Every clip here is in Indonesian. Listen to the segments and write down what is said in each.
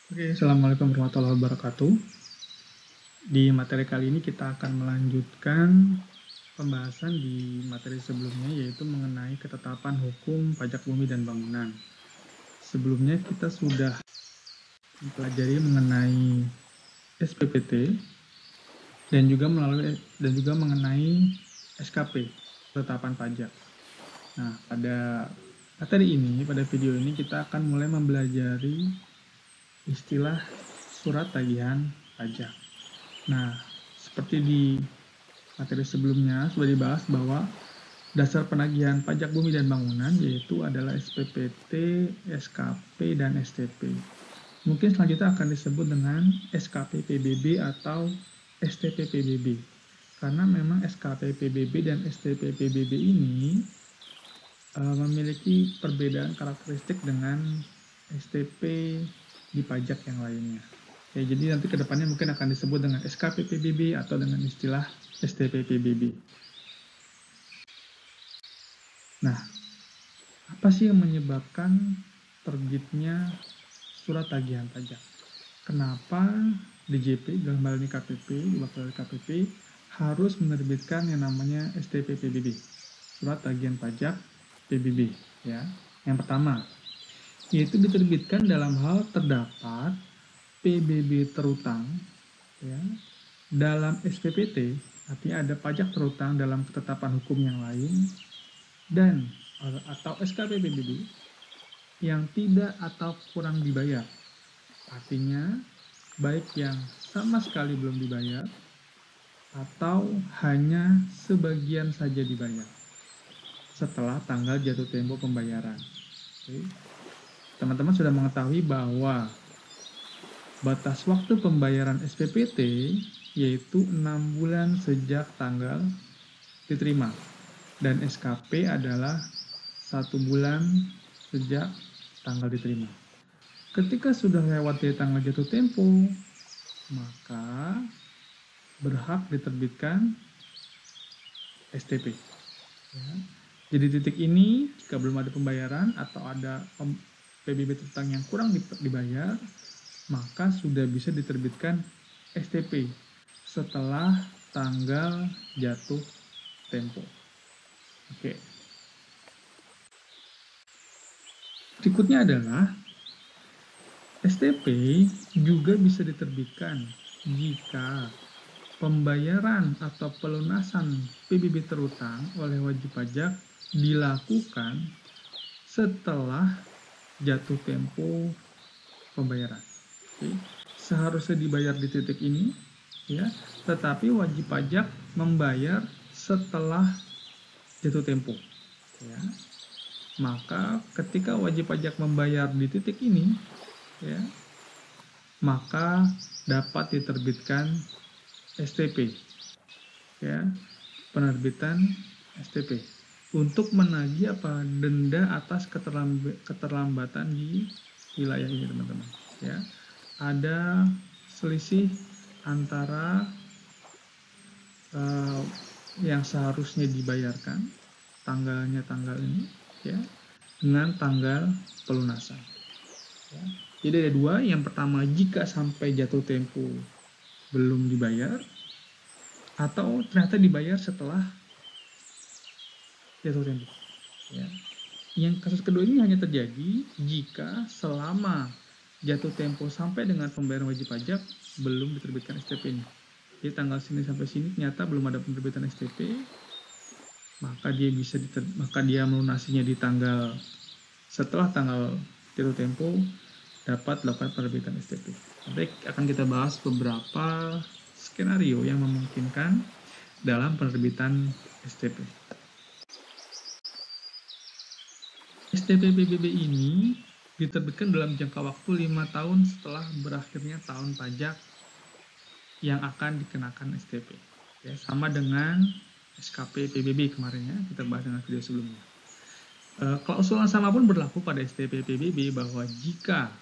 Oke, Assalamualaikum warahmatullahi wabarakatuh. Di materi kali ini kita akan melanjutkan pembahasan di materi sebelumnya, yaitu mengenai ketetapan hukum pajak bumi dan bangunan. Sebelumnya kita sudah mempelajari mengenai SPPT dan juga mengenai SKP, ketetapan pajak. Nah, pada video ini kita akan mulai mempelajari istilah surat tagihan pajak. Nah, seperti di materi sebelumnya sudah dibahas bahwa dasar penagihan pajak bumi dan bangunan yaitu adalah SPPT, SKP, dan STP. Mungkin selanjutnya akan disebut dengan SKP PBB atau STP PBB. Karena memang SKP PBB dan STP PBB ini memiliki perbedaan karakteristik dengan STP di pajak yang lainnya. Ya, jadi nanti kedepannya mungkin akan disebut dengan SKP PBB atau dengan istilah STP PBB. Nah, apa sih yang menyebabkan terbitnya surat tagihan pajak? Kenapa DJP, dalam hal ini KPP, diwakili KPP, harus menerbitkan yang namanya STP PBB, surat tagihan pajak PBB, ya. Yang pertama, yaitu diterbitkan dalam hal terdapat PBB terutang, ya, dalam SPPT, artinya ada pajak terutang dalam ketetapan hukum yang lain, dan atau SKP PBB yang tidak atau kurang dibayar. Artinya, baik yang sama sekali belum dibayar atau hanya sebagian saja dibayar setelah tanggal jatuh tempo pembayaran. Oke. Teman-teman sudah mengetahui bahwa batas waktu pembayaran SPPT yaitu 6 bulan sejak tanggal diterima, dan SKP adalah 1 bulan sejak tanggal diterima. Ketika sudah lewat dari tanggal jatuh tempo, maka berhak diterbitkan STP. Ya. Jadi titik ini, jika belum ada pembayaran atau ada PBB terutang yang kurang dibayar, maka sudah bisa diterbitkan STP setelah tanggal jatuh tempo. Oke. Berikutnya adalah STP juga bisa diterbitkan jika pembayaran atau pelunasan PBB terutang oleh wajib pajak dilakukan setelah jatuh tempo pembayaran. Oke. Seharusnya dibayar di titik ini, ya, tetapi wajib pajak membayar setelah jatuh tempo. Ya. Maka ketika wajib pajak membayar di titik ini, ya, maka dapat diterbitkan STP, ya, penerbitan STP untuk menagih denda atas keterlambatan di wilayah ini, teman-teman. Ya, ada selisih antara yang seharusnya dibayarkan tanggal ini, ya, dengan tanggal pelunasan. Ya. Jadi ada dua. Yang pertama, jika sampai jatuh tempo belum dibayar atau ternyata dibayar setelah jatuh tempo. Ya. Yang kasus kedua ini hanya terjadi jika selama jatuh tempo sampai dengan pembayaran wajib pajak belum diterbitkan STP ini. Jadi tanggal sini sampai sini ternyata belum ada penerbitan STP, maka dia melunasinya di tanggal setelah tanggal jatuh tempo dapat dilakukan penerbitan STP. Nanti akan kita bahas beberapa skenario yang memungkinkan dalam penerbitan STP. STP PBB ini diterbitkan dalam jangka waktu 5 tahun setelah berakhirnya tahun pajak yang akan dikenakan STP. Ya, sama dengan SKP PBB kemarin, ya, kita bahas dengan video sebelumnya. Klausul yang sama pun berlaku pada STP PBB bahwa jika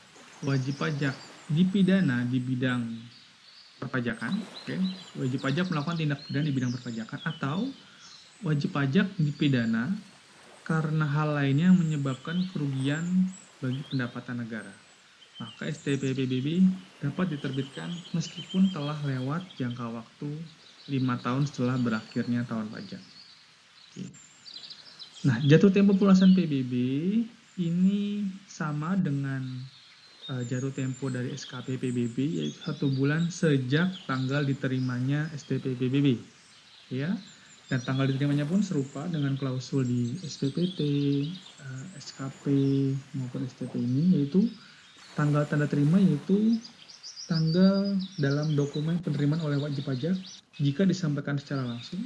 wajib pajak dipidana di bidang perpajakan, okay, wajib pajak melakukan tindak pidana di bidang perpajakan, atau wajib pajak dipidana karena hal lainnya yang menyebabkan kerugian bagi pendapatan negara. maka STP PBB dapat diterbitkan meskipun telah lewat jangka waktu 5 tahun setelah berakhirnya tahun pajak. Oke. Nah, jatuh tempo pelunasan PBB ini sama dengan jatuh tempo dari SKP PBB, yaitu 1 bulan sejak tanggal diterimanya STP PBB. Ya, dan tanggal diterimanya pun serupa dengan klausul di SPPT, SKP maupun STP ini, yaitu tanggal tanda terima yaitu tanggal dalam dokumen penerimaan oleh wajib pajak jika disampaikan secara langsung,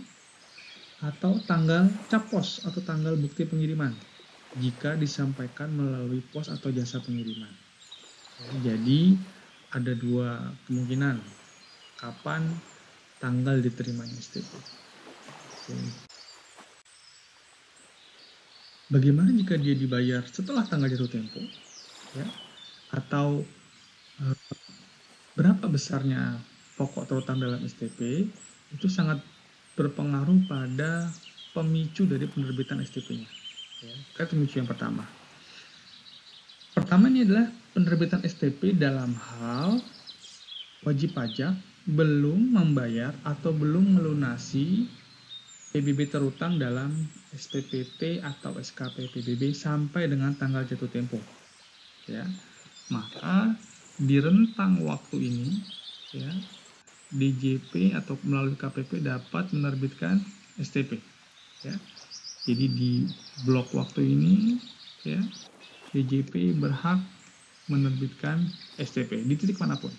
atau tanggal cap pos atau tanggal bukti pengiriman jika disampaikan melalui pos atau jasa pengiriman. Jadi ada 2 kemungkinan kapan tanggal diterimanya STP. Bagaimana jika dia dibayar setelah tanggal jatuh tempo, ya? Atau berapa besarnya pokok terutang dalam STP, itu sangat berpengaruh pada pemicu dari penerbitan STP-nya. Ya, itu pemicu yang pertama. Pertama ini adalah penerbitan STP dalam hal wajib pajak belum membayar atau belum melunasi PBB terutang dalam SPPT atau SKP PBB sampai dengan tanggal jatuh tempo. Ya, maka di rentang waktu ini, ya, DJP atau melalui KPP dapat menerbitkan STP. Ya. Jadi di blok waktu ini, ya, DJP berhak menerbitkan STP di titik manapun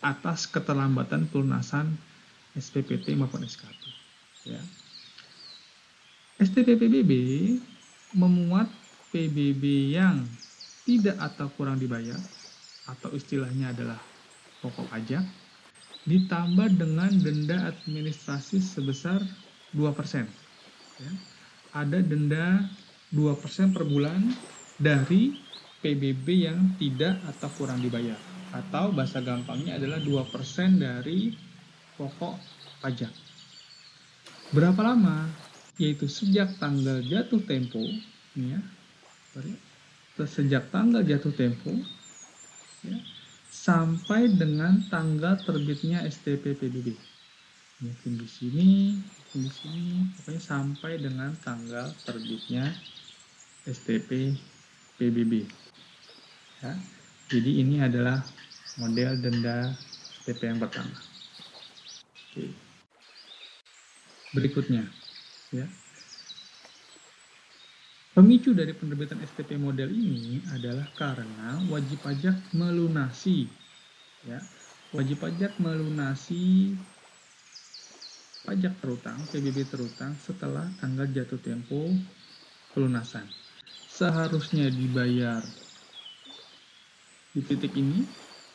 atas keterlambatan pelunasan SPPT maupun SKP. Ya. STP PBB memuat PBB yang tidak atau kurang dibayar, atau istilahnya adalah pokok pajak, ditambah dengan denda administrasi sebesar 2%. Ya. Ada denda 2% per bulan dari PBB yang tidak atau kurang dibayar. Atau bahasa gampangnya adalah 2% dari pokok pajak. Berapa lama? Yaitu sejak tanggal jatuh tempo, ya, sejak tanggal jatuh tempo, ya, sampai dengan tanggal terbitnya STP PBB. Mungkin di sini, pokoknya sampai dengan tanggal terbitnya STP PBB. Ya, jadi ini adalah model denda STP yang pertama. Oke. Berikutnya, ya. Pemicu dari penerbitan STP model ini adalah karena wajib pajak melunasi, ya, wajib pajak melunasi pajak terutang, PBB terutang setelah tanggal jatuh tempo pelunasan. Seharusnya dibayar di titik ini,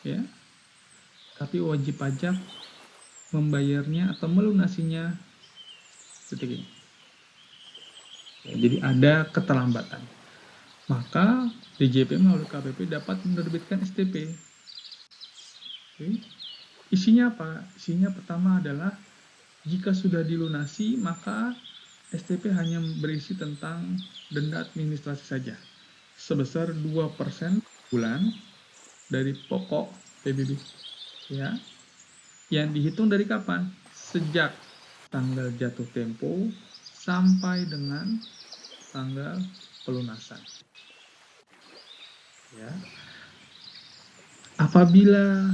ya, tapi wajib pajak membayarnya atau melunasinya titik ini. Ya, jadi ada keterlambatan. Maka DJP melalui KPP dapat menerbitkan STP. Oke. Isinya apa? Isinya pertama adalah jika sudah dilunasi, maka STP hanya berisi tentang denda administrasi saja, sebesar 2% bulan dari pokok PBB. Ya, yang dihitung dari kapan? Sejak tanggal jatuh tempo sampai dengan tanggal pelunasan. Ya. Apabila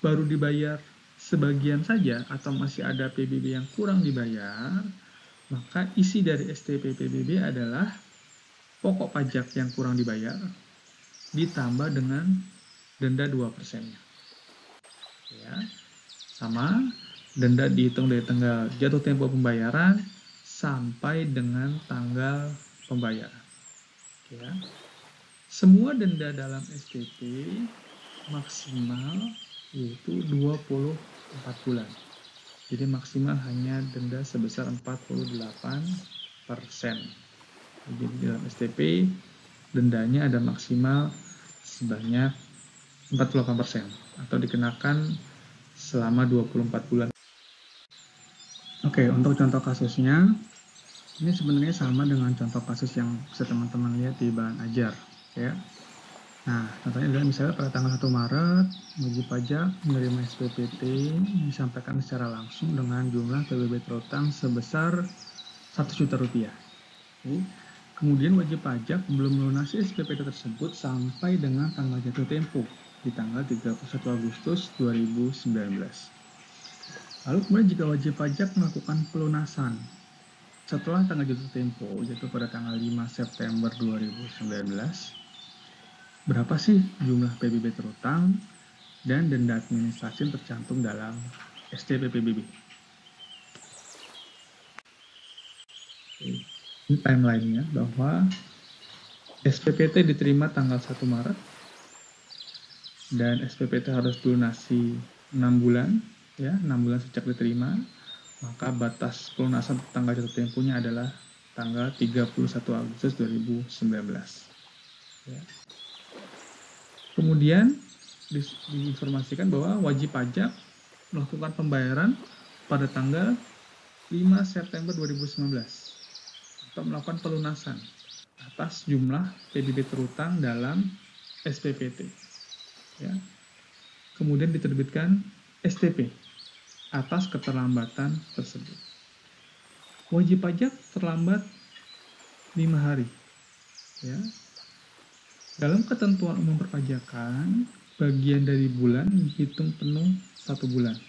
baru dibayar sebagian saja atau masih ada PBB yang kurang dibayar, maka isi dari STP PBB adalah pokok pajak yang kurang dibayar ditambah dengan denda 2%-nya. Ya. Sama, denda dihitung dari tanggal jatuh tempo pembayaran sampai dengan tanggal pembayaran. Ya. Semua denda dalam STP maksimal yaitu 24 bulan. Jadi maksimal hanya denda sebesar 48%. Jadi dalam STP dendanya ada maksimal sebanyak 48% atau dikenakan selama 24 bulan. Oke, untuk contoh kasusnya ini sebenarnya sama dengan contoh kasus yang bisa teman-teman lihat di bahan ajar, ya. Nah, contohnya adalah misalnya pada tanggal 1 Maret, wajib pajak menerima SPPT disampaikan secara langsung dengan jumlah PBB terutang sebesar Rp1.000.000. Kemudian wajib pajak belum melunasi SPPT tersebut sampai dengan tanggal jatuh tempo di tanggal 31 Agustus 2019. Lalu kemudian jika wajib pajak melakukan pelunasan setelah tanggal jatuh tempo, yaitu pada tanggal 5 September 2019, berapa sih jumlah PBB terutang dan denda administrasi yang tercantum dalam STP PBB? Ini timeline-nya bahwa SPPT diterima tanggal 1 Maret dan SPPT harus dilunasi 6 bulan, ya, 6 bulan sejak diterima. Maka batas pelunasan tanggal jatuh temponya adalah tanggal 31 Agustus 2019. Ya. Kemudian diinformasikan bahwa wajib pajak melakukan pembayaran pada tanggal 5 September 2019 atau melakukan pelunasan atas jumlah PBB terutang dalam SPPT. Ya. Kemudian diterbitkan STP atas keterlambatan tersebut. Wajib pajak terlambat 5 hari. Ya. Dalam ketentuan umum perpajakan, bagian dari bulan dihitung penuh 1 bulan.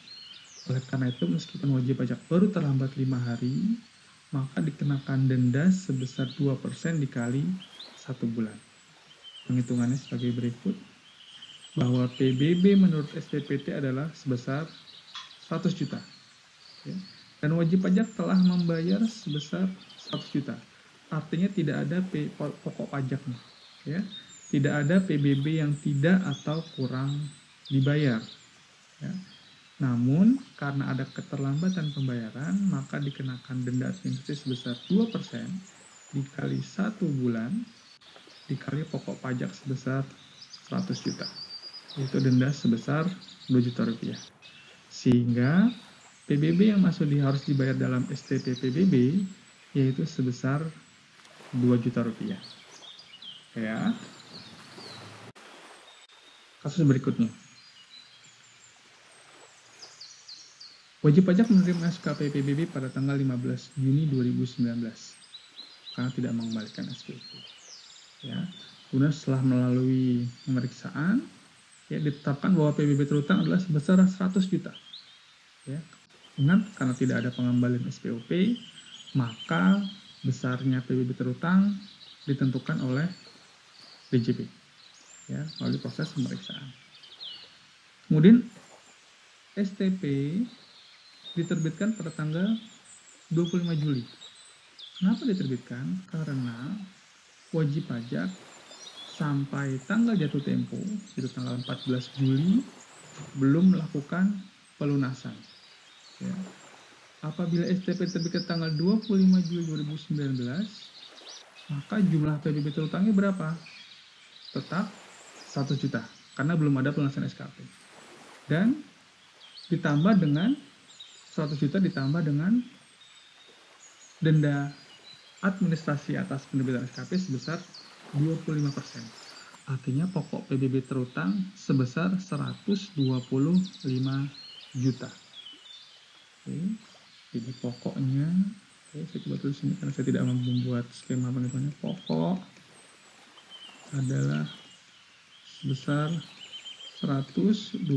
Oleh karena itu, meskipun wajib pajak baru terlambat 5 hari, maka dikenakan denda sebesar 2% dikali 1 bulan. Penghitungannya sebagai berikut, bahwa PBB menurut SPPT adalah sebesar 100 juta. Ya. Dan wajib pajak telah membayar sebesar 100 juta. Artinya tidak ada pokok pajaknya. Ya. Tidak ada PBB yang tidak atau kurang dibayar. Ya. Namun, karena ada keterlambatan pembayaran, maka dikenakan denda administrasi sebesar 2% dikali 1 bulan dikali pokok pajak sebesar 100 juta. Yaitu denda sebesar Rp2.000.000. Sehingga PBB yang harus dibayar dalam STP PBB yaitu sebesar Rp2.000.000. Ya. Kasus berikutnya. Wajib pajak menerima SKP PBB pada tanggal 15 Juni 2019 karena tidak mengembalikan SPP. Ya. Kemudian setelah melalui pemeriksaan, ya, ditetapkan bahwa PBB terutang adalah sebesar 100 juta. Ya. Ingat, karena tidak ada pengembalian SPOP, maka besarnya PBB terutang ditentukan oleh DJP, ya, melalui proses pemeriksaan. Kemudian STP diterbitkan pada tanggal 25 Juli. Kenapa diterbitkan? Karena wajib pajak sampai tanggal jatuh tempo, yaitu tanggal 14 Juli, belum melakukan pelunasan. Ya. Apabila STP terbitkan tanggal 25 Juli 2019, maka jumlah PBB terutangnya berapa? Tetap 100 juta, karena belum ada pelunasan SKP. Dan ditambah dengan 100 juta ditambah dengan denda administrasi atas penerbitan SKP sebesar 25%. Artinya pokok PBB terutang sebesar 125 juta. Oke. Jadi pokoknya, saya coba tulis ini karena saya tidak mampu membuat skema penghitungannya. Pokok adalah sebesar 125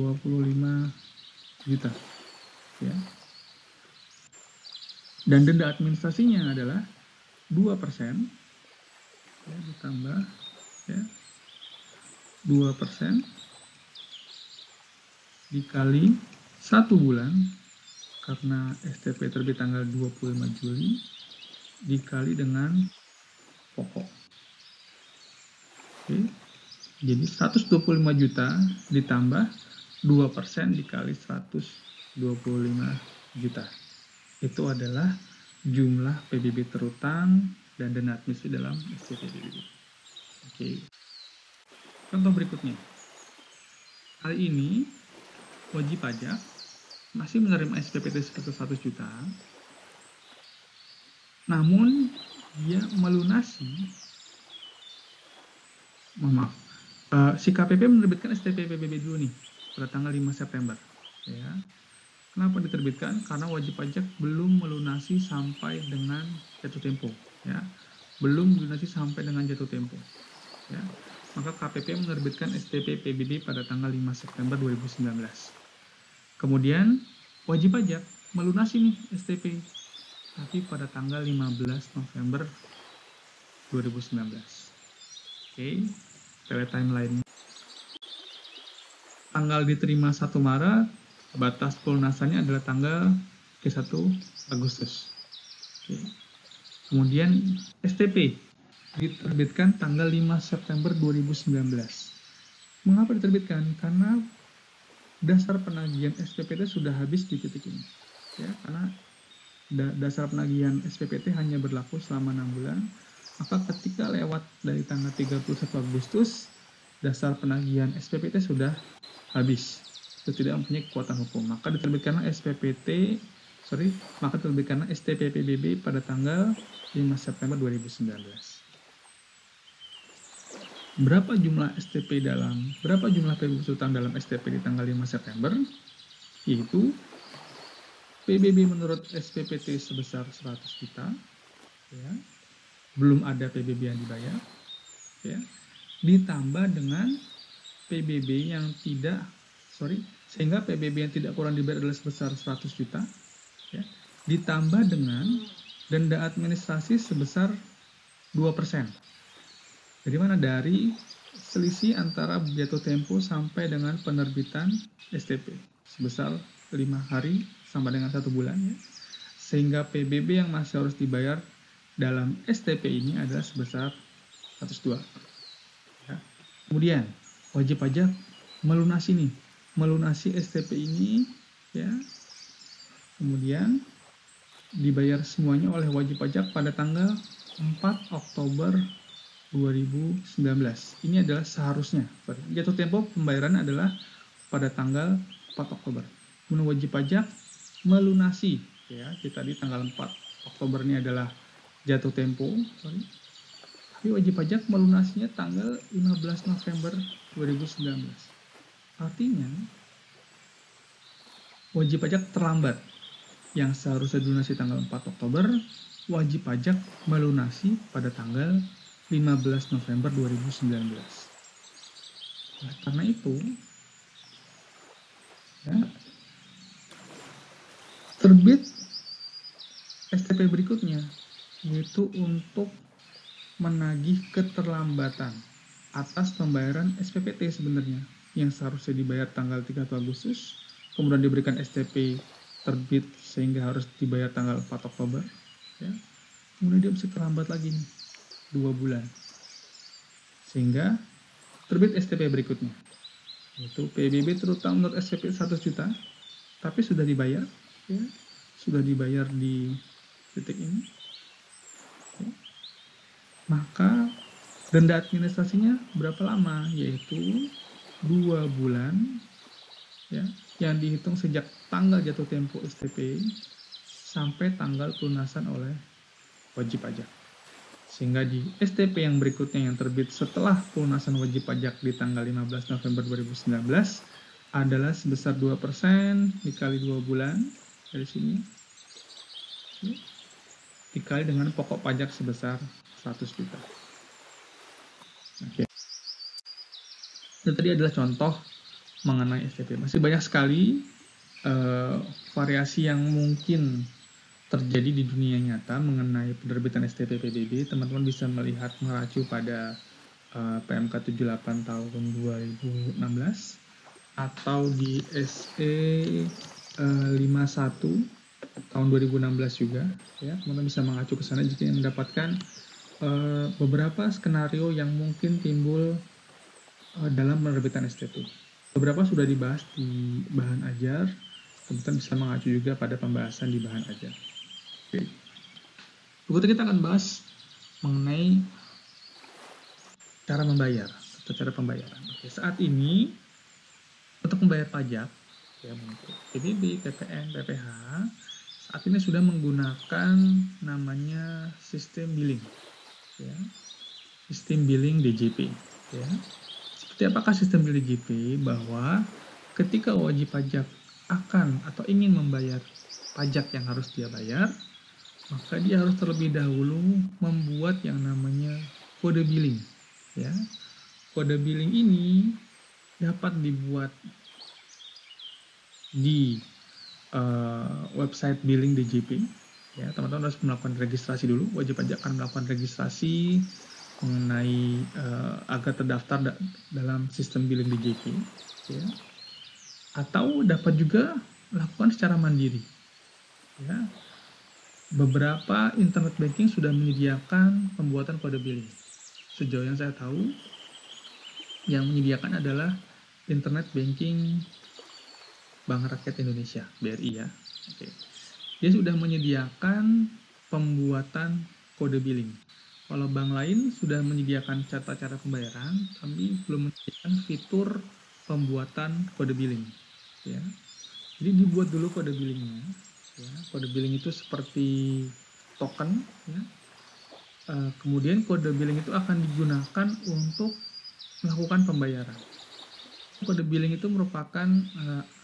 juta. Ya. Dan denda administrasinya adalah 2%, ya, ditambah, ya, 2% dikali 1 bulan, karena STP terbit tanggal 25 Juli, dikali dengan pokok. Oke. Jadi 125 juta ditambah 2% dikali 125 juta. Itu adalah jumlah PBB terutang dan denda administrasi dalam STP PBB. Oke. Contoh berikutnya. Kali ini wajib pajak masih menerima SPPT sebesar 100 juta. Namun dia melunasi Si KPP menerbitkan STP PBB dulu nih pada tanggal 5 September. Ya. Kenapa diterbitkan? Karena wajib pajak belum melunasi sampai dengan jatuh tempo. Ya. Belum melunasi sampai dengan jatuh tempo. Ya. Maka KPP menerbitkan STP PBB pada tanggal 5 September 2019. Kemudian wajib pajak melunasi nih STP, tapi pada tanggal 15 November 2019. Oke, timeline. Tanggal diterima 1 Maret, batas pelunasannya adalah tanggal 1 Agustus. Oke. Kemudian STP diterbitkan tanggal 5 September 2019. Mengapa diterbitkan? Karena dasar penagihan SPPT sudah habis di titik ini. Ya, karena dasar penagihan SPPT hanya berlaku selama 6 bulan. Maka ketika lewat dari tanggal 31 Agustus, dasar penagihan SPPT sudah habis, sudah tidak mempunyai kekuatan hukum. Maka diterbitkanlah STP PBB pada tanggal 5 September 2019. Berapa jumlah PBB utang dalam STP di tanggal 5 September? Yaitu PBB menurut SPPT sebesar 100 juta, ya, belum ada PBB yang dibayar, ya, ditambah dengan sehingga PBB yang tidak kurang dibayar adalah sebesar 100 juta, ya, ditambah dengan denda administrasi sebesar 2%. Dari mana? Dari selisih antara jatuh tempo sampai dengan penerbitan STP sebesar 5 hari sampai dengan 1 bulan, ya. Sehingga PBB yang masih harus dibayar dalam STP ini adalah sebesar 102. Ya. Kemudian wajib pajak melunasi STP ini, ya. Kemudian dibayar semuanya oleh wajib pajak pada tanggal 4 Oktober 2019. Ini adalah seharusnya. Jatuh tempo pembayaran adalah pada tanggal 4 Oktober. Kemudian wajib pajak melunasi, ya, kita di tanggal 4 Oktober ini adalah jatuh tempo, tapi wajib pajak melunasinya tanggal 15 November 2019. Artinya wajib pajak terlambat. Yang seharusnya dilunasi tanggal 4 Oktober, wajib pajak melunasi pada tanggal 15 November 2019. Nah, karena itu, ya, terbit STP berikutnya, yaitu untuk menagih keterlambatan atas pembayaran SPPT sebenarnya, yang seharusnya dibayar tanggal 31 Agustus, kemudian diberikan STP terbit sehingga harus dibayar tanggal 4 Oktober, ya. Kemudian dia mesti terlambat lagi nih 2 bulan, sehingga terbit STP berikutnya, yaitu PBB terutang menurut SPP 100 juta, tapi sudah dibayar, ya, sudah dibayar di titik ini, ya. Maka denda administrasinya berapa lama? Yaitu 2 bulan, ya, yang dihitung sejak tanggal jatuh tempo STP sampai tanggal pelunasan oleh wajib pajak. Sehingga di STP yang berikutnya yang terbit setelah pelunasan wajib pajak di tanggal 15 November 2019 adalah sebesar 2% dikali 2 bulan dari sini, ya, dikali dengan pokok pajak sebesar 100 juta. Oke. Itu tadi adalah contoh mengenai STP. Masih banyak sekali variasi yang mungkin terjadi di dunia nyata mengenai penerbitan STP PBB. Teman-teman bisa mengacu pada PMK 78 tahun 2016 atau di SE 51 tahun 2016 juga, ya. Teman-teman bisa mengacu ke sana jika ingin mendapatkan beberapa skenario yang mungkin timbul dalam penerbitan STP. Beberapa sudah dibahas di bahan ajar, teman-teman bisa mengacu juga pada pembahasan di bahan ajar. Oke. Berikutnya kita akan bahas mengenai cara membayar atau cara pembayaran. Oke, saat ini untuk membayar pajak, ya, untuk PBB, PPN, PPH, saat ini sudah menggunakan namanya sistem billing, ya, sistem billing DJP, ya. Seperti apakah sistem DJP? Bahwa ketika wajib pajak akan atau ingin membayar pajak yang harus dia bayar, maka dia harus terlebih dahulu membuat yang namanya kode billing. Ya, kode billing ini dapat dibuat di website billing DJP. Ya, teman-teman harus melakukan registrasi dulu. Wajib pajak akan melakukan registrasi mengenai agar terdaftar dalam sistem billing DJP. Ya. Atau dapat juga lakukan secara mandiri. Ya. Beberapa internet banking sudah menyediakan pembuatan kode billing. Sejauh yang saya tahu, yang menyediakan adalah internet banking Bank Rakyat Indonesia, BRI ya. Oke. Dia sudah menyediakan pembuatan kode billing. Kalau bank lain sudah menyediakan cara pembayaran, tapi belum menyediakan fitur pembuatan kode billing. Ya. Jadi dibuat dulu kode billingnya. Ya. Kode billing itu seperti token. Ya. Kemudian kode billing itu akan digunakan untuk melakukan pembayaran. Kode billing itu merupakan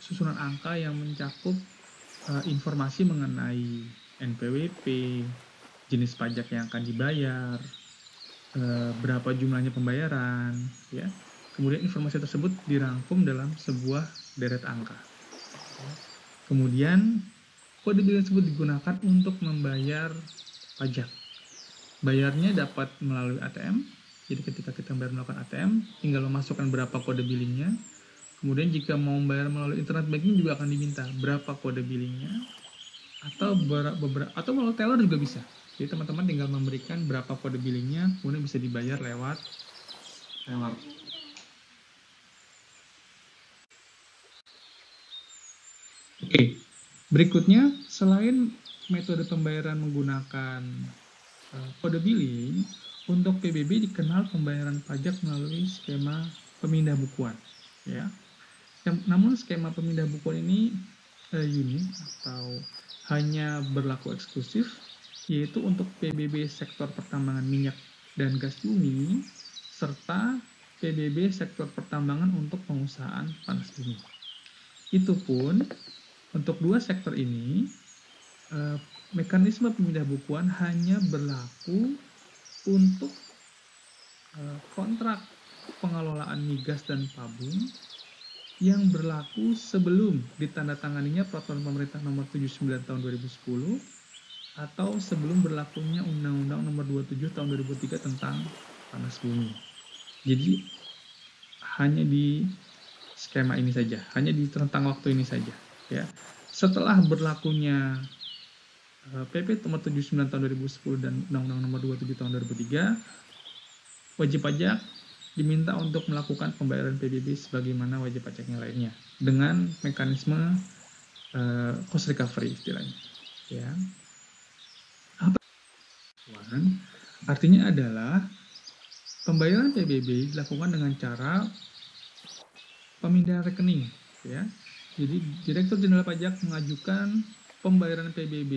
susunan angka yang mencakup informasi mengenai NPWP, jenis pajak yang akan dibayar, berapa jumlahnya pembayaran, ya. Kemudian informasi tersebut dirangkum dalam sebuah deret angka. Kemudian kode billing tersebut digunakan untuk membayar pajak. Bayarnya dapat melalui ATM. Jadi ketika kita bayar melakukan ATM, tinggal memasukkan berapa kode billingnya. Kemudian jika mau bayar melalui internet banking juga akan diminta berapa kode billingnya, atau atau melalui teller juga bisa. Jadi teman-teman tinggal memberikan berapa kode billingnya, kemudian bisa dibayar lewat teller. Oke, berikutnya selain metode pembayaran menggunakan kode billing, untuk PBB dikenal pembayaran pajak melalui skema pemindah bukuan. Ya. Namun skema pemindah bukuan ini unik atau hanya berlaku eksklusif, yaitu untuk PBB sektor pertambangan minyak dan gas bumi, serta PBB sektor pertambangan untuk pengusahaan panas bumi. Itu pun untuk dua sektor ini, mekanisme pemindah bukuan hanya berlaku untuk kontrak pengelolaan migas dan pabung yang berlaku sebelum ditandatanganinya Peraturan Pemerintah Nomor 79 Tahun 2010 atau sebelum berlakunya Undang-Undang Nomor 27 Tahun 2003 tentang panas bumi. Jadi hanya di skema ini saja, hanya di rentang waktu ini saja. Ya. Setelah berlakunya PP Nomor 79 Tahun 2010 dan Undang-Undang Nomor 27 Tahun 2003, wajib pajak diminta untuk melakukan pembayaran PBB sebagaimana wajib pajak yang lainnya dengan mekanisme cost recovery istilahnya. Ya. Artinya adalah pembayaran PBB dilakukan dengan cara pemindahan rekening. Ya. Jadi Direktur Jenderal Pajak mengajukan pembayaran PBB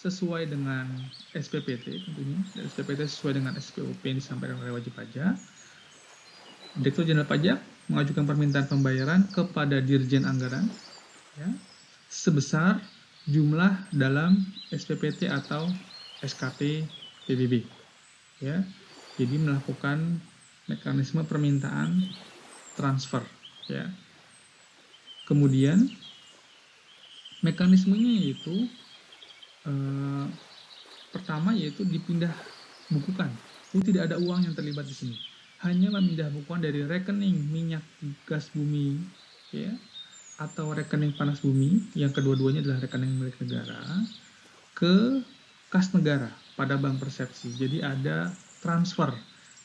sesuai dengan SPPT tentunya. SPPT sesuai dengan SPOP yang disampaikan oleh wajib pajak. Direktur Jenderal Pajak mengajukan permintaan pembayaran kepada Dirjen Anggaran ya, sebesar jumlah dalam SPPT atau SKP PBB. Ya. Jadi melakukan mekanisme permintaan transfer. Ya. Kemudian mekanismenya yaitu pertama yaitu dipindah bukukan. Tidak ada uang yang terlibat di sini. Hanya memindah bukuan dari rekening minyak gas bumi ya, atau rekening panas bumi, yang kedua-duanya adalah rekening milik negara, ke kas negara pada bank persepsi. Jadi ada transfer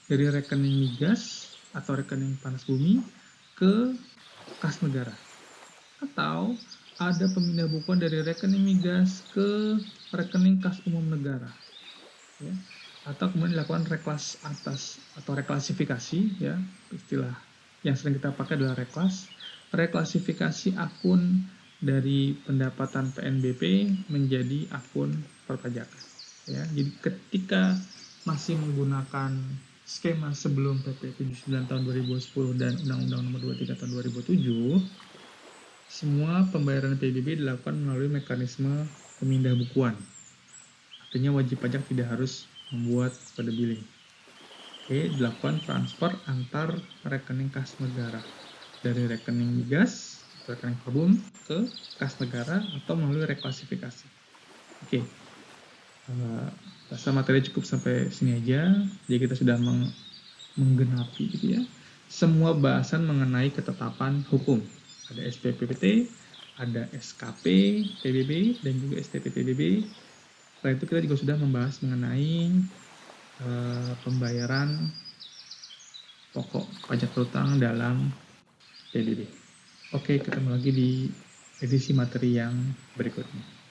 dari rekening migas atau rekening panas bumi ke kas negara. Atau ada pemindah bukuan dari rekening migas ke rekening kas umum negara. Ya. Atau kemudian dilakukan reklas atas atau reklasifikasi, ya, istilah yang sering kita pakai adalah reklasifikasi akun dari pendapatan PNBP menjadi akun perpajakan. Ya, jadi ketika masih menggunakan skema sebelum PP 79 tahun 2010 dan Undang-Undang Nomor 23 tahun 2007, semua pembayaran PBB dilakukan melalui mekanisme pemindah bukuan. Artinya wajib pajak tidak harus membuat kode billing. Oke, dilakukan transfer antar rekening kas negara dari rekening migas, rekening karbon ke kas negara atau melalui reklasifikasi. Oke, rasa materi cukup sampai sini aja. Jadi kita sudah menggenapi gitu ya semua bahasan mengenai ketetapan hukum. Ada SPPPT, ada SKP PBB dan juga STP PBB. Setelah itu kita juga sudah membahas mengenai pembayaran pokok pajak berutang dalam PBB. Oke, ketemu lagi di edisi materi yang berikutnya.